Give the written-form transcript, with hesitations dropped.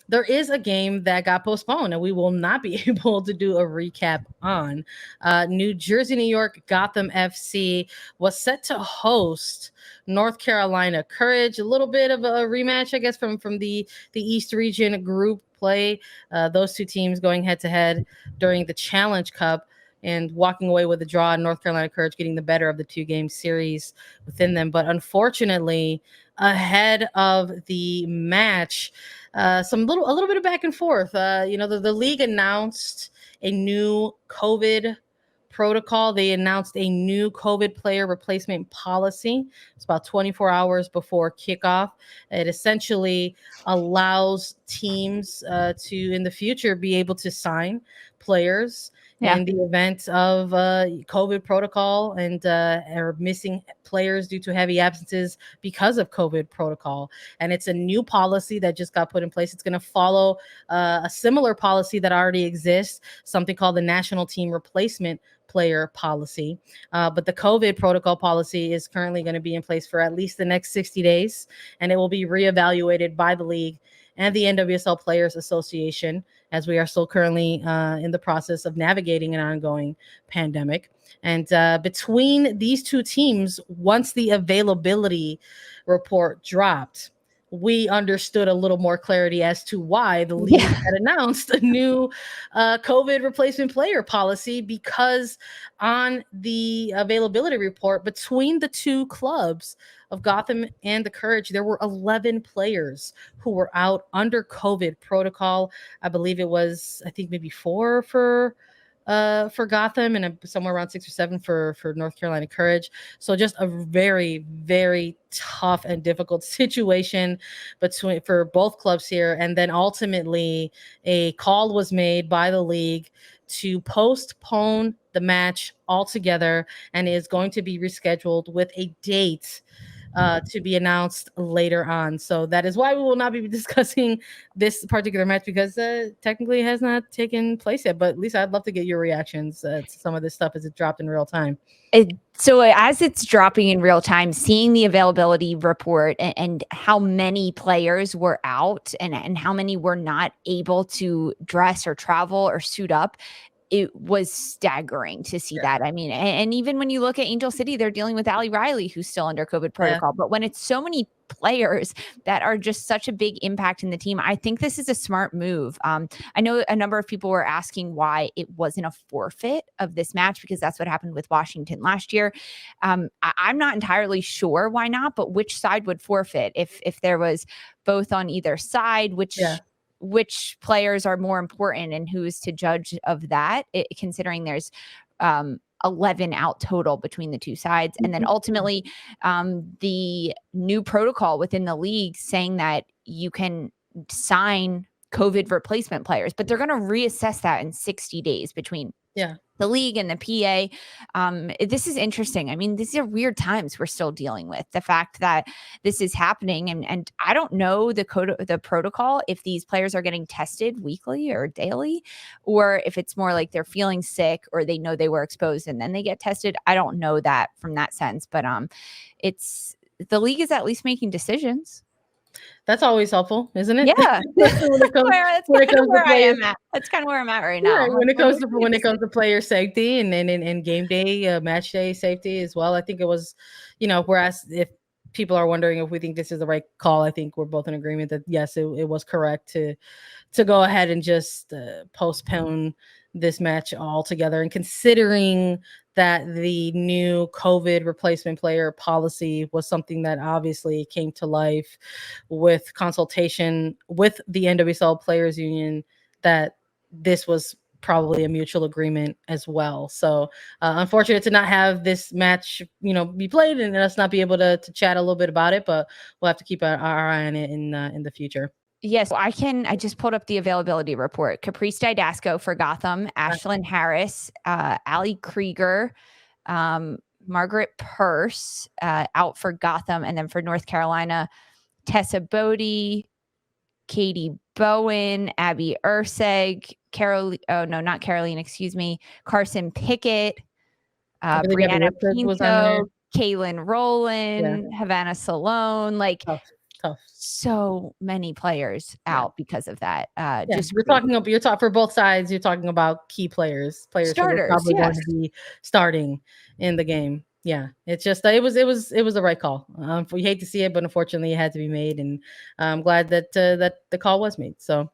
there is a game that got postponed and we will not be able to do a recap on. New Jersey, New York, Gotham FC was set to host North Carolina Courage. A little bit of a rematch, I guess, from the East Region group play. Those two teams going head to head during the Challenge Cup and walking away with a draw. North Carolina Courage getting the better of the 2-game series within them. But unfortunately, ahead of the match, a little bit of back and forth. The league announced a new COVID protocol. They announced a new COVID player replacement policy. It's about 24 hours before kickoff. It essentially allows teams to, in the future, be able to sign players in the event of COVID protocol and are missing players due to heavy absences because of COVID protocol. And it's a new policy that just got put in place. It's going to follow a similar policy that already exists, something called the National Team Replacement Player Policy. But the COVID protocol policy is currently going to be in place for at least the next 60 days, and it will be reevaluated by the league and the NWSL Players Association, as we are still currently in the process of navigating an ongoing pandemic. And between these two teams, once the availability report dropped, we understood a little more clarity as to why the league had announced a new COVID replacement player policy, because on the availability report between the two clubs of Gotham and the Courage, there were 11 players who were out under COVID protocol. I believe it was, maybe 4 for Gotham and somewhere around 6 or 7 for North Carolina Courage. So just a very, very tough and difficult situation for both clubs here. And then ultimately a call was made by the league to postpone the match altogether, and is going to be rescheduled with a date to be announced later on. So that is why we will not be discussing this particular match, because technically it has not taken place yet. But Lisa, I'd love to get your reactions to some of this stuff as it dropped in real time. So as it's dropping in real time, seeing the availability report and how many players were out and how many were not able to dress or travel or suit up, it was staggering to see that. I mean, and even when you look at Angel City, they're dealing with Ali Riley, who's still under COVID protocol. But when it's so many players that are just such a big impact in the team, I think this is a smart move. I know a number of people were asking why it wasn't a forfeit of this match, because that's what happened with Washington last year. I'm not entirely sure why not, but which side would forfeit if there was both on either side, which players are more important and who is to judge of that, considering there's 11 out total between the two sides. And then ultimately the new protocol within the league saying that you can sign COVID replacement players, but they're going to reassess that in 60 days between the league and the PA. This is interesting. I mean, these are weird times we're still dealing with. The fact that this is happening, and I don't know the protocol, if these players are getting tested weekly or daily, or if it's more like they're feeling sick or they know they were exposed and then they get tested. I don't know that from that sense, but it's the league is at least making decisions. That's always helpful, isn't it? Yeah. That's kind of where I'm at right now. When it comes to player safety and game day, match day safety as well. I think it was, whereas if people are wondering if we think this is the right call, I think we're both in agreement that yes, it was correct to go ahead and just postpone this match altogether. And considering that the new COVID replacement player policy was something that obviously came to life with consultation with the NWSL Players Union, that this was probably a mutual agreement as well. So unfortunate to not have this match, be played and us not be able to chat a little bit about it, but we'll have to keep our eye on it in the future. Yes, I just pulled up the availability report. Caprice Didasco for Gotham, Ashlyn Harris, Ali Krieger, Margaret Purse out for Gotham, and then for North Carolina, Tessa Bodie, Katie Bowen, Abby Urseg, Carson Pickett, Brianna Pinto, Kaylin Rowland, Havana Salone, Tough. So many players out because of that. Yeah, Just you're talking for both sides. You're talking about key players who were starters. probably going Yes. to be starting in the game. Yeah, it's just it was the right call. We hate to see it, but unfortunately, it had to be made, and I'm glad that that the call was made. So